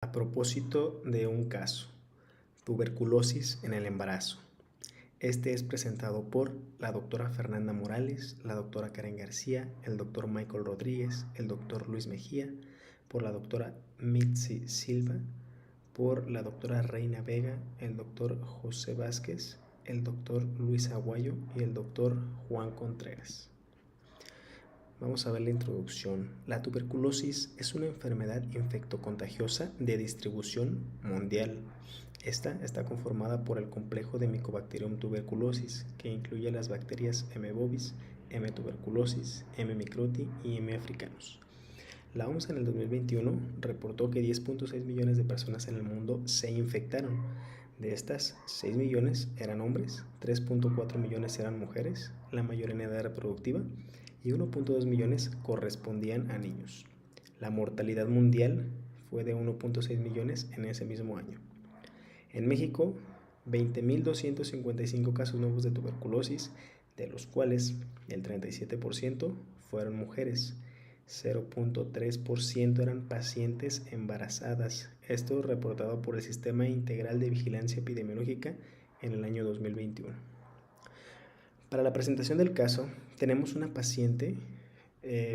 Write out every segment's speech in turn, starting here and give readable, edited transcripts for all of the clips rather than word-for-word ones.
A propósito de un caso, tuberculosis en el embarazo. Este es presentado por la doctora Fernanda Morales, la doctora Karen García, el doctor Michael Rodríguez, el doctor Luis Mejía, por la doctora Mitzi Silva, por la doctora Reina Vega, el doctor José Vázquez, el doctor Luis Aguayo y el doctor Juan Contreras. Vamos a ver la introducción. La tuberculosis es una enfermedad infectocontagiosa de distribución mundial. Esta está conformada por el complejo de Mycobacterium tuberculosis, que incluye las bacterias M. bovis, M. tuberculosis, M. microti y M. africanus. La OMS en el 2021 reportó que 10.6 millones de personas en el mundo se infectaron. De estas, 6 millones eran hombres, 3.4 millones eran mujeres, la mayoría en edad reproductiva, y 1.2 millones correspondían a niños. La mortalidad mundial fue de 1.6 millones en ese mismo año. En México, 20.255 casos nuevos de tuberculosis, de los cuales el 37% fueron mujeres. 0.3% eran pacientes embarazadas. Esto reportado por el Sistema Integral de Vigilancia Epidemiológica en el año 2021. Para la presentación del caso, tenemos una paciente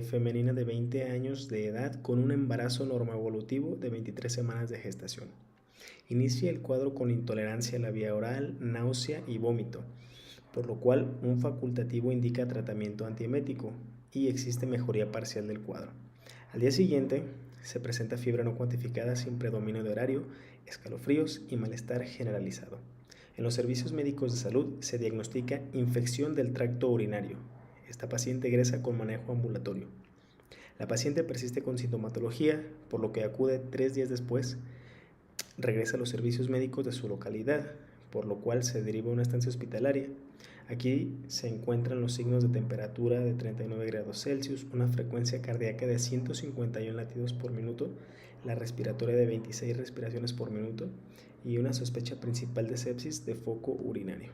femenina de 20 años de edad con un embarazo normoevolutivo de 23 semanas de gestación. Inicia el cuadro con intolerancia a la vía oral, náusea y vómito, por lo cual un facultativo indica tratamiento antiemético y existe mejoría parcial del cuadro. Al día siguiente se presenta fiebre no cuantificada sin predominio de horario, escalofríos y malestar generalizado. En los servicios médicos de salud se diagnostica infección del tracto urinario. Esta paciente egresa con manejo ambulatorio. La paciente persiste con sintomatología, por lo que acude 3 días después, regresa a los servicios médicos de su localidad, por lo cual se deriva a una estancia hospitalaria. Aquí se encuentran los signos de temperatura de 39 grados Celsius, una frecuencia cardíaca de 151 latidos por minuto, la respiratoria de 26 respiraciones por minuto y una sospecha principal de sepsis de foco urinario.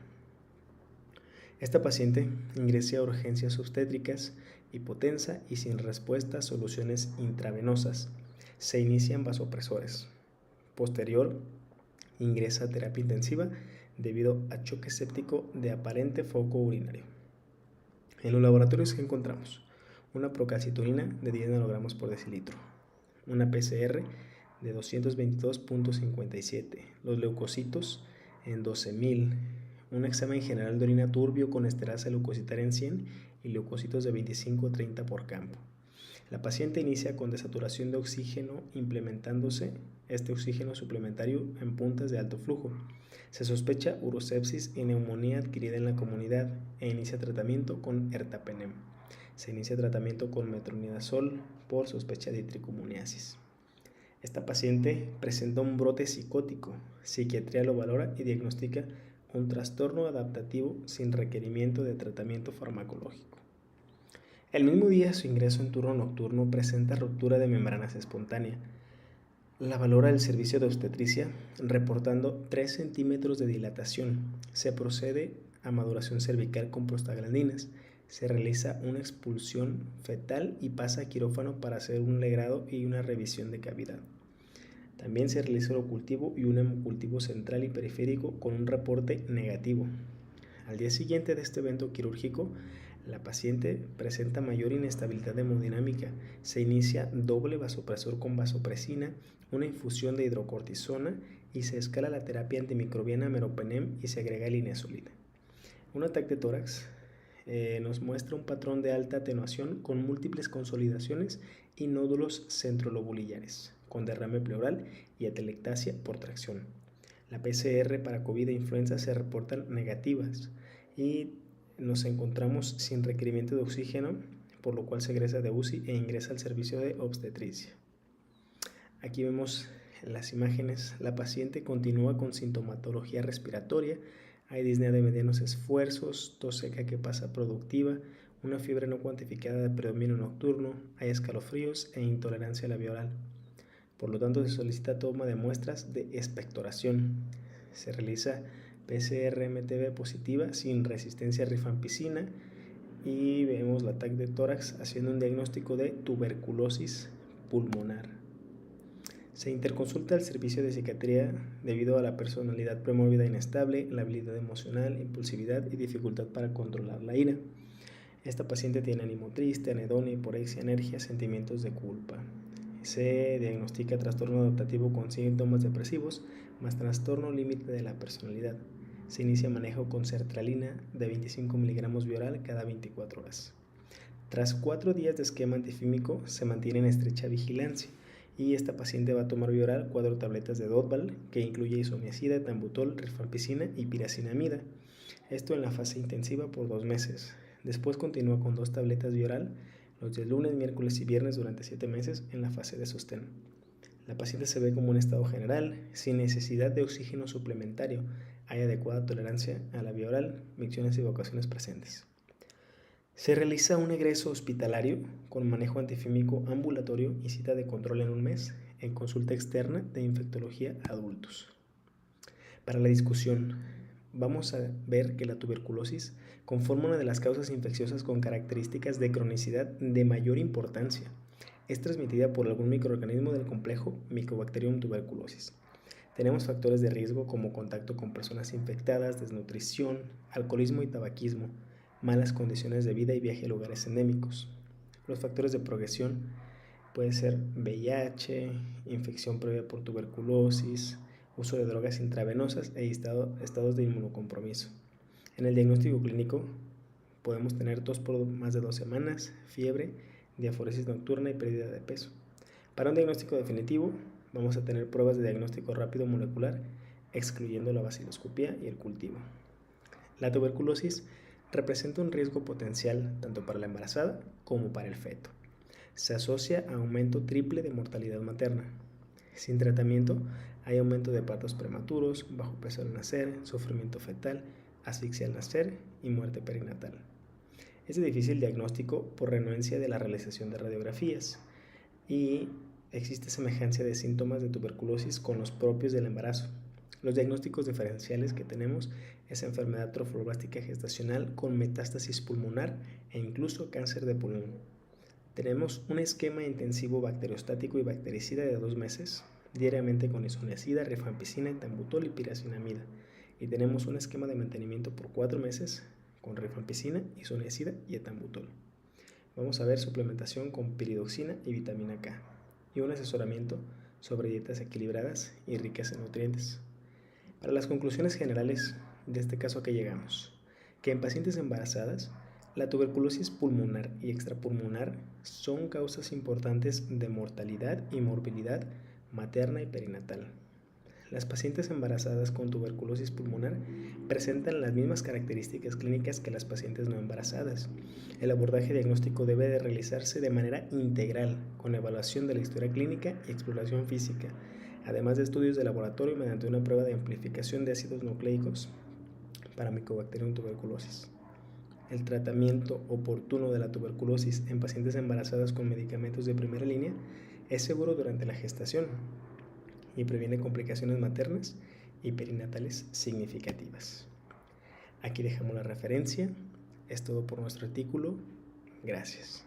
Esta paciente ingresa a urgencias obstétricas, hipotensa y sin respuesta a soluciones intravenosas. Se inician vasopresores. Posterior, ingresa a terapia intensiva debido a choque séptico de aparente foco urinario. En los laboratorios que encontramos, una procalcitonina de 10 nanogramos por decilitro, una PCR de 222.57, los leucocitos en 12.000, un examen general de orina turbio con esterasa leucocitaria en 100 y leucocitos de 25-30 por campo. La paciente inicia con desaturación de oxígeno implementándose este oxígeno suplementario en puntas de alto flujo. Se sospecha urosepsis y neumonía adquirida en la comunidad e inicia tratamiento con ertapenem. Se inicia tratamiento con metronidazol por sospecha de tricomuniasis. Esta paciente presenta un brote psicótico. Psiquiatría lo valora y diagnostica un trastorno adaptativo sin requerimiento de tratamiento farmacológico. El mismo día de su ingreso en turno nocturno presenta ruptura de membranas espontánea. La valora el servicio de obstetricia reportando 3 centímetros de dilatación. Se procede a maduración cervical con prostaglandinas. Se realiza una expulsión fetal y pasa a quirófano para hacer un legrado y una revisión de cavidad. También se realiza el ocultivo y un hemocultivo central y periférico con un reporte negativo. Al día siguiente de este evento quirúrgico, la paciente presenta mayor inestabilidad hemodinámica. Se inicia doble vasopresor con vasopresina, una infusión de hidrocortisona y se escala la terapia antimicrobiana meropenem y se agrega el linezolida. Un ataque de tórax nos muestra un patrón de alta atenuación con múltiples consolidaciones y nódulos centrolobulillares, con derrame pleural y atelectasia por tracción. La PCR para COVID e influenza se reportan negativas y nos encontramos sin requerimiento de oxígeno, por lo cual se egresa de UCI e ingresa al servicio de obstetricia. Aquí vemos en las imágenes, la paciente continúa con sintomatología respiratoria, hay disnea de medianos esfuerzos, tos seca que pasa productiva, una fiebre no cuantificada de predominio nocturno, hay escalofríos e intolerancia a la vía oral. Por lo tanto, se solicita toma de muestras de expectoración. Se realiza PCR-MTB positiva sin resistencia a rifampicina y vemos la TAC de tórax haciendo un diagnóstico de tuberculosis pulmonar. Se interconsulta al servicio de psiquiatría debido a la personalidad premórbida inestable, la habilidad emocional, impulsividad y dificultad para controlar la ira. Esta paciente tiene ánimo triste, anedonia, hiporexia, anergia, sentimientos de culpa. Se diagnostica trastorno adaptativo con síntomas depresivos, más trastorno límite de la personalidad. Se inicia manejo con sertralina de 25 miligramos vía oral cada 24 horas. Tras 4 días de esquema antifímico, se mantiene en estrecha vigilancia y esta paciente va a tomar vía oral 4 tabletas de Dotval, que incluye isoniazida, etambutol, rifampicina y piracinamida. Esto en la fase intensiva por 2 meses. Después continúa con 2 tabletas vía oral los días lunes, miércoles y viernes durante 7 meses en la fase de sostén. La paciente se ve como un estado general, sin necesidad de oxígeno suplementario. Hay adecuada tolerancia a la vía oral, micciones y evacuaciones presentes. Se realiza un egreso hospitalario con manejo antifímico ambulatorio y cita de control en un mes en consulta externa de infectología a adultos. Para la discusión, vamos a ver que la tuberculosis conforma una de las causas infecciosas con características de cronicidad de mayor importancia. Es transmitida por algún microorganismo del complejo Mycobacterium tuberculosis. Tenemos factores de riesgo como contacto con personas infectadas, desnutrición, alcoholismo y tabaquismo, malas condiciones de vida y viaje a lugares endémicos. Los factores de progresión pueden ser VIH, infección previa por tuberculosis, uso de drogas intravenosas e estados de inmunocompromiso. En el diagnóstico clínico podemos tener tos por más de 2 semanas, fiebre, diaforesis nocturna y pérdida de peso. Para un diagnóstico definitivo vamos a tener pruebas de diagnóstico rápido molecular, excluyendo la baciloscopía y el cultivo. La tuberculosis representa un riesgo potencial tanto para la embarazada como para el feto. Se asocia a aumento triple de mortalidad materna. Sin tratamiento hay aumento de partos prematuros, bajo peso al nacer, sufrimiento fetal, asfixia al nacer y muerte perinatal. Es de difícil diagnóstico por renuencia de la realización de radiografías y existe semejanza de síntomas de tuberculosis con los propios del embarazo. Los diagnósticos diferenciales que tenemos es enfermedad trofoblástica gestacional con metástasis pulmonar e incluso cáncer de pulmón. Tenemos un esquema intensivo bacteriostático y bactericida de 2 meses, diariamente con isoniazida, rifampicina, etambutol y piracinamida. Y tenemos un esquema de mantenimiento por 4 meses con rifampicina, isoniazida y etambutol. Vamos a ver suplementación con piridoxina y vitamina K y un asesoramiento sobre dietas equilibradas y ricas en nutrientes. Para las conclusiones generales de este caso a que llegamos, que en pacientes embarazadas, la tuberculosis pulmonar y extrapulmonar son causas importantes de mortalidad y morbilidad materna y perinatal. Las pacientes embarazadas con tuberculosis pulmonar presentan las mismas características clínicas que las pacientes no embarazadas. El abordaje diagnóstico debe de realizarse de manera integral, con evaluación de la historia clínica y exploración física, además de estudios de laboratorio mediante una prueba de amplificación de ácidos nucleicos para Mycobacterium tuberculosis. El tratamiento oportuno de la tuberculosis en pacientes embarazadas con medicamentos de primera línea es seguro durante la gestación y previene complicaciones maternas y perinatales significativas. Aquí dejamos la referencia. Es todo por nuestro artículo. Gracias.